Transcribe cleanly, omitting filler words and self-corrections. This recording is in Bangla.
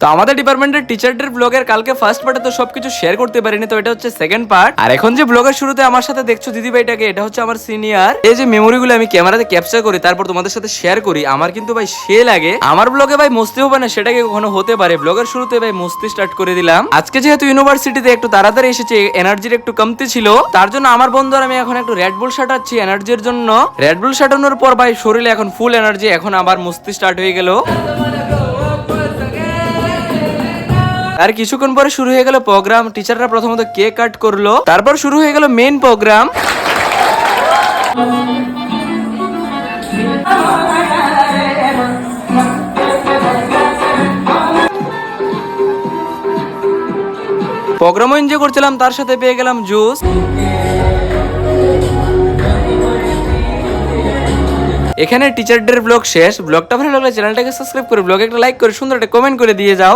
তো আমাদের ডিপার্টমেন্টের টিচারদের ব্লগের কালকে ফার্স্ট পার্টে তো সবকিছু শেয়ার করতে পারিনি, তো এটা হচ্ছে সেকেন্ড পার্ট। আর এখন যে ব্লগের শুরুতে আমার সাথে দেখছো দিদি ভাইটাকে, এটা হচ্ছে আমার সিনিয়র। এই যে মেমোরিগুলো আমি ক্যামেরাতে ক্যাপচার করি তারপর তোমাদের সাথে শেয়ার করি, আমার কিন্তু ভাই সে লাগে। আমার ব্লগে ভাই মস্তি হবে না সেটাকে কখনো হতে পারে, ব্লগের শুরুতে ভাই মস্তি স্টার্ট করে দিলাম। আজকে যেহেতু ইউনিভার্সিটিতে একটু তাড়াতাড়ি এসেছে, এনার্জির একটু কমতি ছিল, তার জন্য আমার বন্ধু আর আমি এখন একটু রেড বুল সাটাচ্ছি এনার্জির জন্য। রেড বুল সাটানোর পর ভাই শরীরে এখন ফুল এনার্জি, এখন আবার মস্তি স্টার্ট হয়ে গেল। আর কিছুক্ষণ পরে শুরু হয়ে গেল প্রোগ্রাম। টিচাররা প্রথমত কেক কাট করলো, তারপর শুরু হয়ে গেল মেইন প্রোগ্রাম। প্রোগ্রামও এনজয় করছিলাম, তার সাথে পেয়ে গেলাম জুস। এখানে টিচারদের ব্লগ শেষ। ব্লগটা ভালো লাগলে চ্যানেলটাকে সাবস্ক্রাইব করে ব্লগে একটা লাইক করে সুন্দর একটা কমেন্ট করে দিয়ে যাও।